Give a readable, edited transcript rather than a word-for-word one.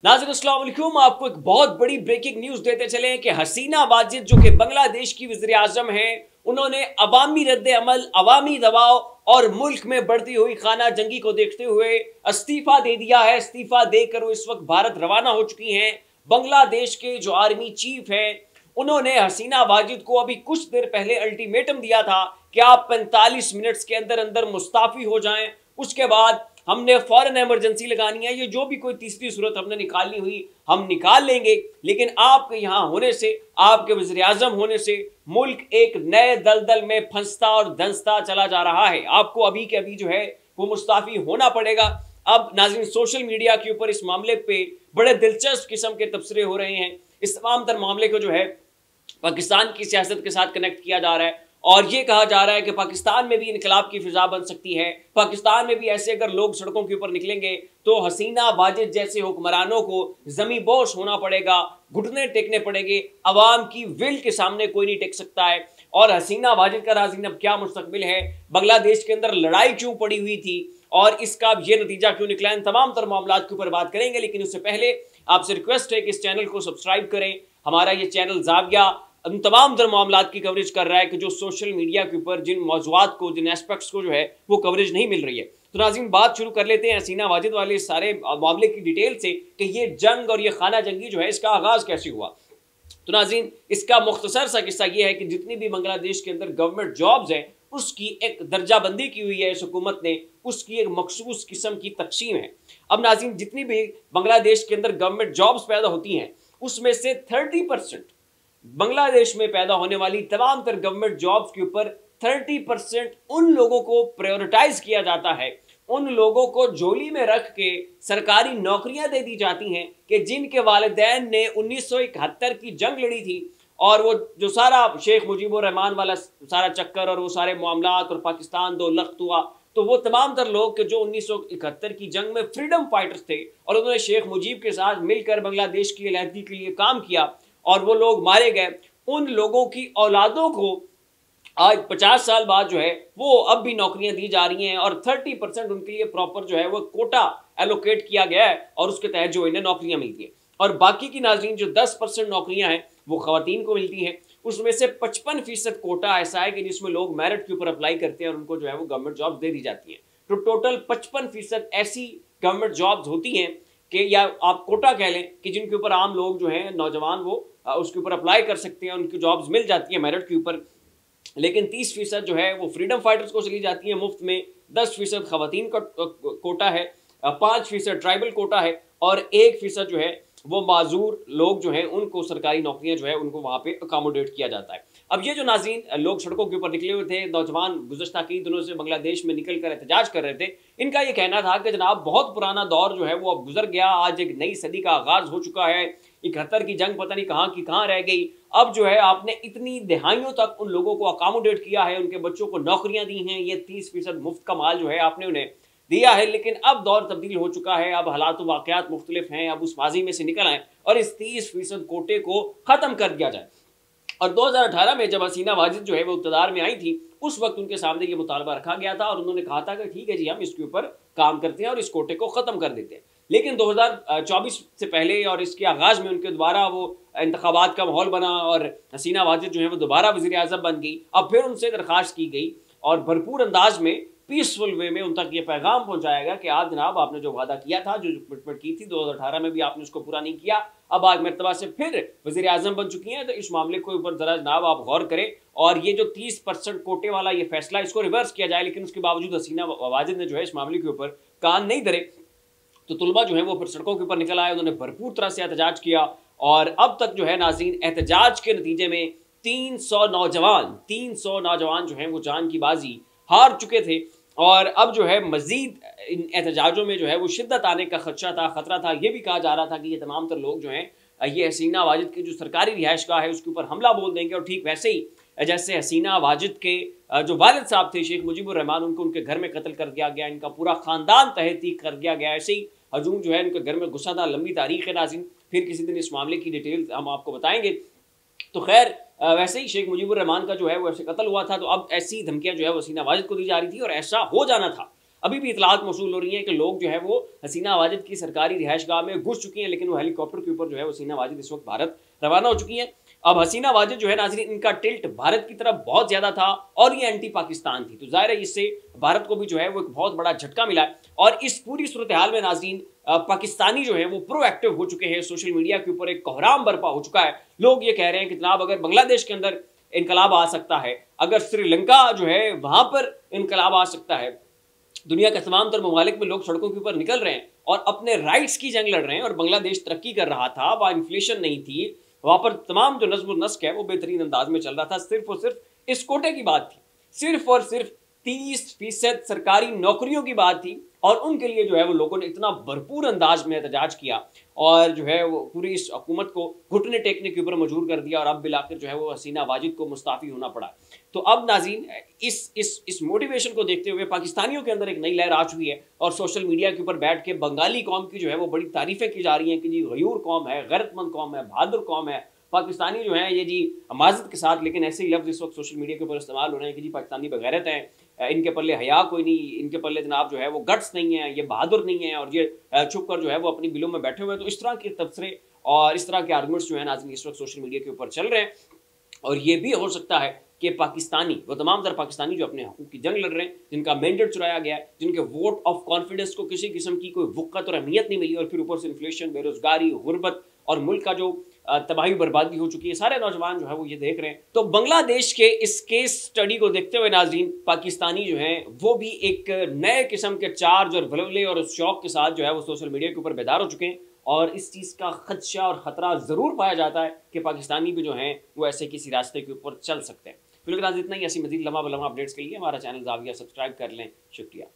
नाज़रीन अस्सलाम वालेकुम। आपको एक बहुत बड़ी ब्रेकिंग न्यूज देते चले कि हसीना वाजिद जो कि बांग्लादेश की वज़ीर आज़म हैं, उन्होंने अवामी रद्द अमल, अवामी दबाव और मुल्क में बढ़ती हुई खाना जंगी को देखते हुए इस्तीफा दे दिया है। इस्तीफा देकर वो इस वक्त भारत रवाना हो चुकी हैं। बांग्लादेश के जो आर्मी चीफ हैं, उन्होंने हसीना वाजिद को अभी कुछ देर पहले अल्टीमेटम दिया था कि आप 45 मिनट्स के अंदर अंदर मुस्ताफी हो जाएं, उसके बाद हमने फौरन इमरजेंसी लगानी है। ये जो भी कोई तीसरी सूरत हमने निकालनी हुई हम निकाल लेंगे, लेकिन आपके यहाँ होने से, आपके वज़ीर आज़म होने से मुल्क एक नए दलदल में फंसता और धंसता चला जा रहा है। आपको अभी के अभी जो है वो मुस्ताफी होना पड़ेगा। अब नाज़रीन, सोशल मीडिया के ऊपर इस मामले पे बड़े दिलचस्प किस्म के तबसरे हो रहे हैं। इस तमाम तर मामले को जो है पाकिस्तान की सियासत के साथ कनेक्ट किया जा रहा है और ये कहा जा रहा है कि पाकिस्तान में भी इनकलाब की फिजा बन सकती है। पाकिस्तान में भी ऐसे अगर लोग सड़कों के ऊपर निकलेंगे तो हसीना वाजिद जैसे हुक्मरानों को जमी बोश होना पड़ेगा, घुटने टेकने पड़ेंगे। अवाम की विल के सामने कोई नहीं टेक सकता है। और हसीना वाजिद का नाज़रीन अब क्या मुस्तकबिल है, बांग्लादेश के अंदर लड़ाई क्यों पड़ी हुई थी और इसका ये नतीजा क्यों निकला, इन तमाम तर मामलात के ऊपर बात करेंगे। लेकिन उससे पहले आपसे रिक्वेस्ट है कि इस चैनल को सब्सक्राइब करें। हमारा ये चैनल ज़ाविया उन तमाम तर मामलात की कवरेज कर रहा है कि जो सोशल मीडिया के ऊपर जिन मौज़ूआत को, जिन एस्पेक्ट्स को जो है वो कवरेज नहीं मिल रही है। तो नाज़रीन, बात शुरू कर लेते हैं हसीना वाजिद वाले सारे मामले की डिटेल से कि ये जंग और ये खाना जंगी जो है इसका आगाज़ कैसे हुआ। तो नाज़रीन, इसका मुख्तसर सा किस्सा ये है कि जितनी भी बांग्लादेश के अंदर गवर्नमेंट जॉब्स हैं उसकी एक दर्जाबंदी की हुई है इस हुकूमत ने, उसकी एक मखसूस किस्म की तकसीम है। अब नाज़रीन, जितनी भी बांग्लादेश के अंदर गवर्नमेंट जॉब्स पैदा होती हैं उसमें से 30% बांग्लादेश में पैदा होने वाली तमाम तर गवर्नमेंट जॉब्स के ऊपर 30% उन लोगों को प्रायोरिटाइज किया जाता है, उन लोगों को झोली में रख के सरकारी नौकरियां दे दी जाती हैं कि जिनके वालिदैन ने 1971 की जंग लड़ी थी और वो जो सारा शेख मुजीबुर रहमान वाला सारा चक्कर और वो सारे मामलात और पाकिस्तान दो लख्त हुआ, तो वो तमाम तर लोग के जो 1971 की जंग में फ्रीडम फाइटर्स थे और उन्होंने शेख मुजीब के साथ मिलकर बांग्लादेश की अलहदगी के लिए काम किया और वो लोग मारे गए, उन लोगों की औलादों को आज 50 साल बाद जो है वो अब भी नौकरियां दी जा रही हैं और 30% उनके लिए प्रॉपर जो है वो कोटा एलोकेट किया गया है और उसके तहत जो इन्हें नौकरियां मिलती हैं। और बाकी की नाज़रीन जो 10% नौकरियां हैं वो खवातीन को मिलती हैं। उसमें से 55% कोटा ऐसा है कि जिसमें लोग मेरिट के ऊपर अप्लाई करते हैं और उनको जो है वो गवर्नमेंट जॉब दे दी जाती हैं। तो टोटल 55% ऐसी गवर्नमेंट जॉब्स होती हैं कि, या आप कोटा कह लें, कि जिनके ऊपर आम लोग जो हैं नौजवान वो उसके ऊपर अप्लाई कर सकते हैं, उनकी जॉब्स मिल जाती है मेरिट के ऊपर। लेकिन 30% जो है वो फ्रीडम फाइटर्स को चली जाती है मुफ्त में, 10% खवातीन का कोटा है, 5% ट्राइबल कोटा है और 1% जो है वो माजूर लोग जो हैं उनको सरकारी नौकरियां जो है उनको वहां पे अकोमोडेट किया जाता है। अब ये जो नाज़रीन लोग सड़कों के ऊपर निकले हुए थे, नौजवान गुज़श्ता कई दिनों से बांग्लादेश में निकल कर एहतजाज कर रहे थे, इनका ये कहना था कि जनाब बहुत पुराना दौर जो है वो अब गुजर गया, आज एक नई सदी का आगाज हो चुका है। 71 की जंग पता नहीं कहाँ की कहाँ रह गई। अब जो है आपने इतनी दहाइयों तक उन लोगों को अकोमोडेट किया है, उनके बच्चों को नौकरियां दी हैं, ये 30% मुफ्त का माल जो है आपने उन्हें दिया है। लेकिन अब दौर तब्दील हो चुका है, अब हालात वाक़यात मुख्तलिफ हैं, अब उस माजी में से निकल आए और इस 30% कोटे को ख़त्म कर दिया जाए। और 2018 में जब हसीना वाजिद जो है वो इक़्तिदार में आई थी, उस वक्त उनके सामने ये मुतालबा रखा गया था और उन्होंने कहा था कि ठीक है जी, हम इसके ऊपर काम करते हैं और इस कोटे को ख़त्म कर देते हैं। लेकिन 2024 से पहले और इसके आगाज़ में उनके दोबारा वो इंतखाबात का माहौल बना और हसीना वाजिद जो है वो दोबारा वज़ीर आज़म बन गई। अब फिर उनसे दरख्वास्त की गई और भरपूर अंदाज में, पीसफुल वे में उन तक ये पैगाम पहुंचाया गया कि आज जनाब आपने जो वादा किया था, जो कमिटमेंट की थी 2018 में भी आपने उसको पूरा नहीं किया, अब आज मरतबा से फिर वज़ीर आज़म बन चुकी हैं, तो इस मामले को ऊपर ज़रा जनाब आप गौर करें और ये जो 30% कोटे वाला ये फैसला इसको रिवर्स किया जाए। लेकिन उसके बावजूद हसीना वाजिद ने जो है इस मामले के ऊपर कान नहीं धरे, तो तुलबा जो है वो फिर सड़कों के ऊपर निकल आए, उन्होंने भरपूर तरह से एहतजाज किया और अब तक जो है नाज़रीन एहतजाज के नतीजे में 300 नौजवान जो हैं वो जान की बाजी हार चुके थे और अब जो है मजीद इन एहतजाजों में जो है वो शिद्दत आने का खतरा था। ये भी कहा जा रहा था कि ये तमाम तर लोग जो हैं ये हसीना वाजिद की जो सरकारी रिहाइशगाह है उसके ऊपर हमला बोल देंगे और ठीक वैसे ही जैसे हसीना वाजिद के जो वालिद साहब थे शेख मुजीबुर रहमान, उनको उनके घर में कत्ल कर दिया गया, इनका पूरा ख़ानदान तहतीक कर दिया गया, ऐसे ही हजूम जो है इनके घर में घुसा था। लंबी तारीख है नाज़रीन, फिर किसी दिन इस मामले की डिटेल हम आपको बताएंगे। तो खैर वैसे ही शेख मुजीबुर रहमान का जो है वो ऐसे कत्ल हुआ था, तो अब ऐसी धमकियां जो है वो हसीना वाजिद को दी जा रही थी और ऐसा हो जाना था। अभी भी इतलात मौसूल हो रही है कि लोग जो है वो हसीना वाजिद की सरकारी रिहाइशगाह में घुस चुकी हैं, लेकिन वो हेलीकॉप्टर के ऊपर जो है वो हसीना वाजिद इस वक्त भारत रवाना हो चुकी हैं। अब हसीना वाजिद जो है नाज़रीन, इनका टिल्ट भारत की तरफ बहुत ज्यादा था और ये एंटी पाकिस्तान थी, तो जाहिर है इससे भारत को भी जो है वो एक बहुत बड़ा झटका मिला है। और इस पूरी सूरत हाल में नाज़रीन पाकिस्तानी जो है वो प्रोएक्टिव हो चुके हैं, सोशल मीडिया के ऊपर एक कोहराम बर्पा हो चुका है। लोग ये कह रहे हैं कि जनाब अगर बांग्लादेश के अंदर इनकलाब आ सकता है, अगर श्रीलंका जो है वहां पर इनकलाब आ सकता है, दुनिया के तमाम तर ममालिक में लोग सड़कों के ऊपर निकल रहे हैं और अपने राइट्स की जंग लड़ रहे हैं, और बांग्लादेश तरक्की कर रहा था, वहां इन्फ्लेशन नहीं थी, वहां पर तमाम जो नज्म नस्क है वो बेहतरीन अंदाज में चल रहा था, सिर्फ और सिर्फ इस कोटे की बात थी, सिर्फ और सिर्फ 30% सरकारी नौकरियों की बात थी, और उनके लिए जो है वो लोगों ने इतना भरपूर अंदाज में एहतजाज किया और जो है वो पूरी इस हुकूमत को घुटने टेकने के ऊपर मजबूर कर दिया, और अब बिलाखिर जो है वो हसीना वाजिद को मुस्ताफी होना पड़ा। तो अब नाज़रीन इस मोटिवेशन को देखते हुए पाकिस्तानियों के अंदर एक नई लहर आ चुकी है, और सोशल मीडिया के ऊपर बैठ के बंगाली कौम की जो है वो बड़ी तारीफें की जा रही हैं कि जी गयूर कौम है, गैरतमंद कौम है, बहादुर कौम है। पाकिस्तानी जो है ये जी माजत के साथ, लेकिन ऐसे ही लफ्ज़ इस वक्त सोशल मीडिया के ऊपर इस्तेमाल हो रहे हैं कि जी पाकिस्तानी बगैरत हैं, इनके पल्ले हया कोई नहीं, इनके पल्ले जनाब जो है वो गट्स नहीं है, ये बहादुर नहीं है, और ये छुप कर जो है वो अपनी बिलों में बैठे हुए हैं। तो इस तरह के तबसरे और इस तरह के आर्गूमेंट्स जो है नाज़रीन इस वक्त सोशल मीडिया के ऊपर चल रहे हैं, और ये भी हो सकता है कि पाकिस्तानी, वो तमाम तर पाकिस्तानी जो अपने हकूक़ की जंग लड़ रहे हैं, जिनका मैंडेट चुराया गया है, जिनके वोट ऑफ कॉन्फिडेंस को किसी किस्म की कोई वक़्त और अहमियत नहीं मिली, और फिर ऊपर से इन्फ्लेशन, बेरोजगारी, गुर्बत और मुल्क का जो तबाही बर्बादी हो चुकी है, सारे नौजवान जो है वो ये देख रहे हैं। तो बांग्लादेश के इस केस स्टडी को देखते हुए नाज़रीन पाकिस्तानी जो हैं वो भी एक नए किस्म के चार्ज और वलवले और शौक के साथ जो है वो सोशल मीडिया के ऊपर बेदार हो चुके हैं, और इस चीज़ का खदशा और ख़तरा ज़रूर पाया जाता है कि पाकिस्तानी भी जो हैं वो ऐसे किसी रास्ते के ऊपर चल सकते हैं। फिलहाल इतना ही, ऐसी मज़ीद लम्हा बलम्हा अपडेट्स के लिए हमारा चैनल ज़ाविया सब्सक्राइब कर लें। शुक्रिया।